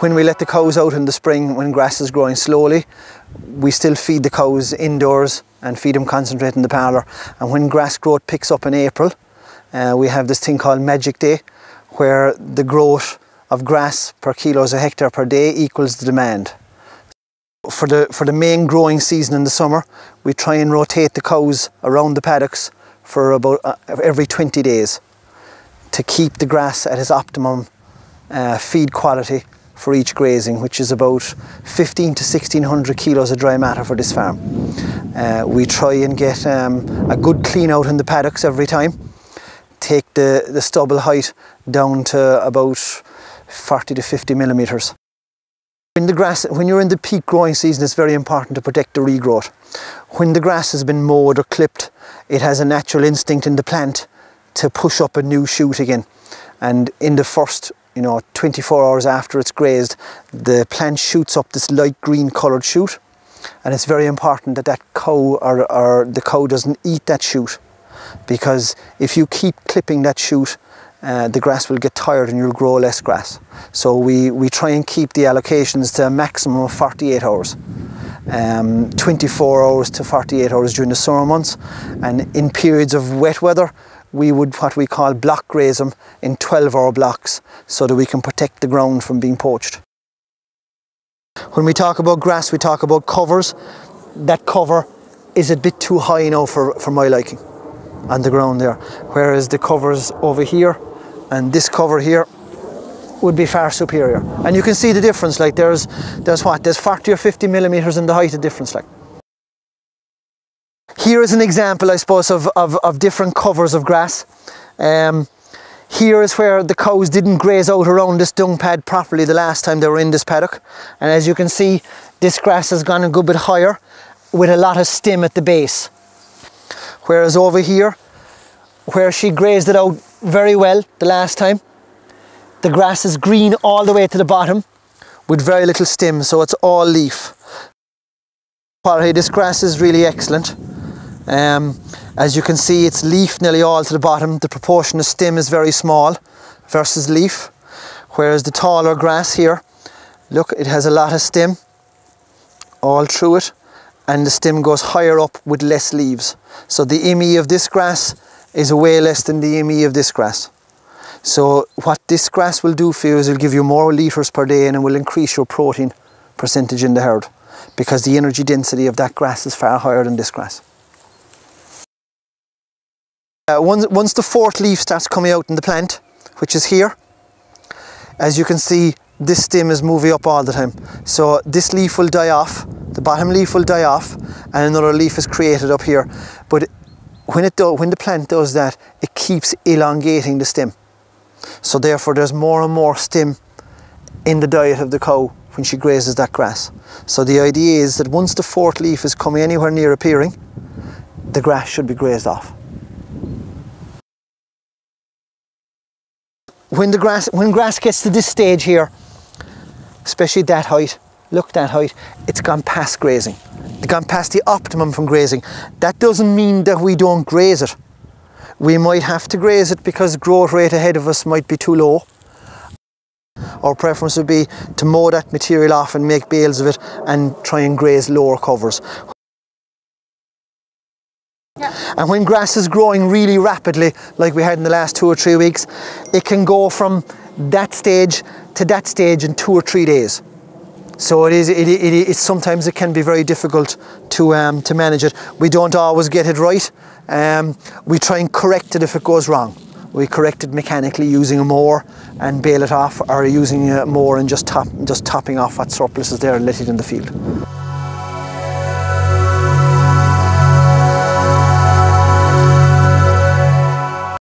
When we let the cows out in the spring, when grass is growing slowly, we still feed the cows indoors and feed them concentrate in the parlour. And when grass growth picks up in April, we have this thing called Magic Day, where the growth of grass per kilos a hectare per day equals the demand. For the main growing season in the summer, we try and rotate the cows around the paddocks for about every 20 days to keep the grass at its optimum feed quality for each grazing, which is about 15 to 1600 kilos of dry matter for this farm. We try and get a good clean out in the paddocks every time, take the stubble height down to about 40 to 50 millimetres. When you're in the peak growing season, it's very important to protect the regrowth. When the grass has been mowed or clipped, it has a natural instinct in the plant to push up a new shoot again. And in the first 24 hours after it's grazed, the plant shoots up this light green coloured shoot, and it's very important that that cow or the cow doesn't eat that shoot, because if you keep clipping that shoot, the grass will get tired and you'll grow less grass. So we try and keep the allocations to a maximum of 48 hours. 24 hours to 48 hours during the summer months, and in periods of wet weather we would what we call block graze them in 12-hour blocks so that we can protect the ground from being poached. When we talk about grass, we talk about covers. That cover is a bit too high now for my liking on the ground there, whereas the covers over here and this cover here would be far superior. And you can see the difference, like there's 40 or 50 millimetres in the height of difference. Like, here is an example, I suppose, of different covers of grass. Here is where the cows didn't graze out around this dung pad properly the last time they were in this paddock. And as you can see, this grass has gone a good bit higher with a lot of stem at the base. Whereas over here, where she grazed it out very well the last time, the grass is green all the way to the bottom with very little stem, so it's all leaf. Quality, this grass is really excellent. As you can see, it's leaf nearly all to the bottom. The proportion of stem is very small versus leaf, whereas the taller grass here, look, it has a lot of stem all through it, and the stem goes higher up with less leaves. So the IMI of this grass is way less than the IMI of this grass. So what this grass will do for you is it'll give you more litres per day, and it will increase your protein percentage in the herd, because the energy density of that grass is far higher than this grass. Once the fourth leaf starts coming out in the plant, which is here, as you can see, this stem is moving up all the time. So this leaf will die off, the bottom leaf will die off, and another leaf is created up here. But when the plant does that, it keeps elongating the stem. So therefore there's more and more stem in the diet of the cow when she grazes that grass. So the idea is that once the fourth leaf is coming anywhere near appearing, the grass should be grazed off. When grass gets to this stage here, especially that height, look, that height, it's gone past grazing. It's gone past the optimum from grazing. That doesn't mean that we don't graze it. We might have to graze it because growth rate ahead of us might be too low. Our preference would be to mow that material off and make bales of it and try and graze lower covers. Yeah. And when grass is growing really rapidly, like we had in the last 2 or 3 weeks, it can go from that stage to that stage in 2 or 3 days. So sometimes it can be very difficult to manage it. We don't always get it right. We try and correct it if it goes wrong. We correct it mechanically using a mower and bale it off, or using a mower and just topping off what surplus is there and let it in the field.